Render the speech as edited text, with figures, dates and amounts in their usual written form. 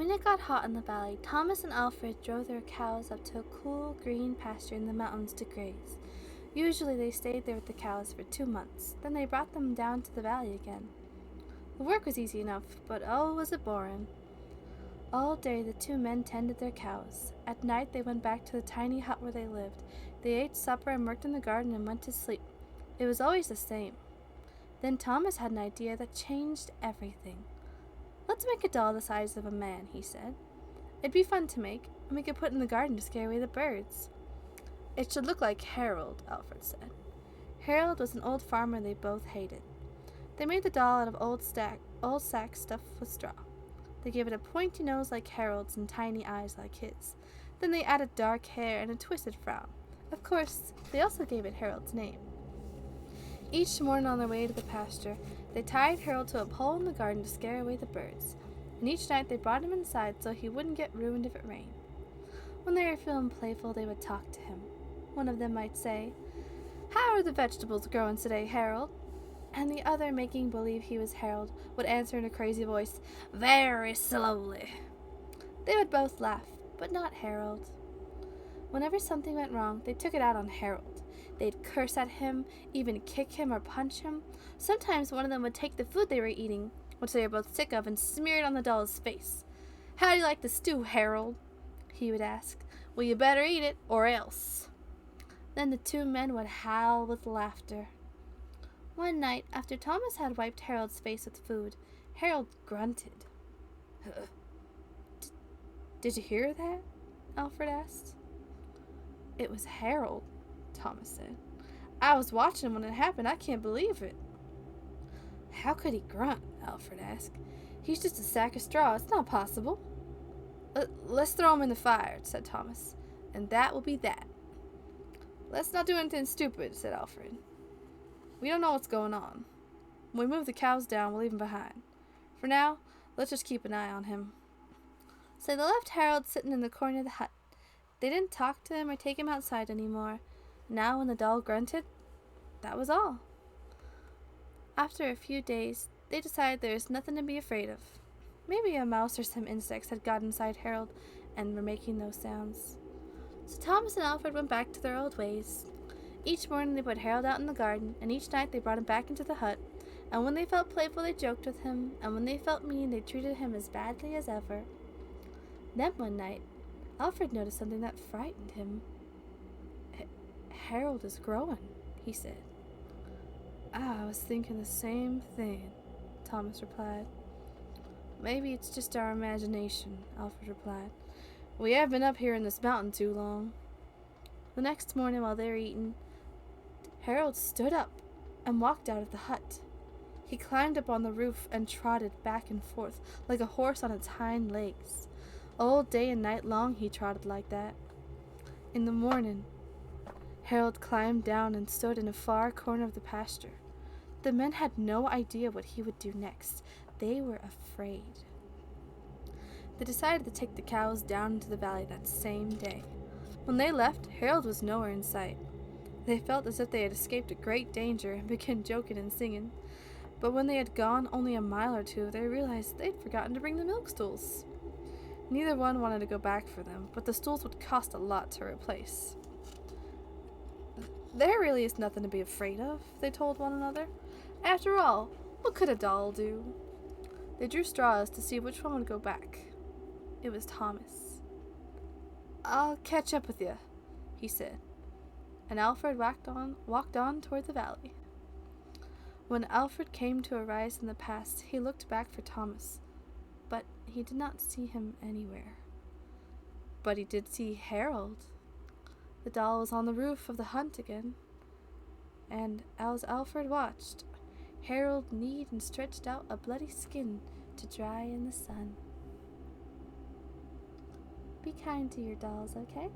When it got hot in the valley, Thomas and Alfred drove their cows up to a cool, green pasture in the mountains to graze. Usually they stayed there with the cows for 2 months, then they brought them down to the valley again. The work was easy enough, but oh, was it boring. All day the two men tended their cows. At night they went back to the tiny hut where they lived. They ate supper and worked in the garden and went to sleep. It was always the same. Then Thomas had an idea that changed everything. "Let's make a doll the size of a man," he said. "It'd be fun to make, and we could put it in the garden to scare away the birds." "It should look like Harold," Alfred said. Harold was an old farmer they both hated. They made the doll out of old sack stuffed with straw. They gave it a pointy nose like Harold's and tiny eyes like his. Then they added dark hair and a twisted frown. Of course, they also gave it Harold's name. Each morning on their way to the pasture, they tied Harold to a pole in the garden to scare away the birds, and each night they brought him inside so he wouldn't get ruined if it rained. When they were feeling playful, they would talk to him. One of them might say, "How are the vegetables growing today, Harold?" And the other, making believe he was Harold, would answer in a crazy voice, "Very slowly." They would both laugh, but not Harold. Whenever something went wrong, they took it out on Harold. They'd curse at him, even kick him or punch him. Sometimes one of them would take the food they were eating, which they were both sick of, and smear it on the doll's face. "How do you like the stew, Harold?" he would ask. "Well, you better eat it, or else." Then the two men would howl with laughter. One night, after Thomas had wiped Harold's face with food, Harold grunted. Did you hear that?" Alfred asked. "It was Harold," Thomas said. "I was watching when it happened. I can't believe it." "How could he grunt?" Alfred asked. "He's just a sack of straw. It's not possible." "Let's throw him in the fire," said Thomas, "and that will be that." "Let's not do anything stupid," said Alfred. "We don't know what's going on. When we move the cows down, we'll leave him behind. For now, let's just keep an eye on him." So they left Harold sitting in the corner of the hut. They didn't talk to him or take him outside anymore. Now when the doll grunted, that was all. After a few days, they decided there was nothing to be afraid of. Maybe a mouse or some insects had got inside Harold and were making those sounds. So Thomas and Alfred went back to their old ways. Each morning they put Harold out in the garden, and each night they brought him back into the hut. And when they felt playful, they joked with him, and when they felt mean, they treated him as badly as ever. Then one night, Alfred noticed something that frightened him. "Harold is growing," he said. "I was thinking the same thing," Thomas replied. "Maybe it's just our imagination," Alfred replied. "We have been up here in this mountain too long." The next morning while they were eating, Harold stood up and walked out of the hut. He climbed up on the roof and trotted back and forth like a horse on its hind legs. All day and night long he trotted like that. In the morning, Harold climbed down and stood in a far corner of the pasture. The men had no idea what he would do next. They were afraid. They decided to take the cows down into the valley that same day. When they left, Harold was nowhere in sight. They felt as if they had escaped a great danger and began joking and singing. But when they had gone only a mile or two, they realized they'd forgotten to bring the milk stools. Neither one wanted to go back for them, but the stools would cost a lot to replace. "There really is nothing to be afraid of," they told one another. "After all, what could a doll do?" They drew straws to see which one would go back. It was Thomas. "I'll catch up with you," he said, and Alfred walked on toward the valley. When Alfred came to a rise in the pass, he looked back for Thomas, but he did not see him anywhere. But he did see Harold. The doll was on the roof of the hut again, and as Alfred watched, Harold kneed and stretched out a bloody skin to dry in the sun. Be kind to your dolls, okay?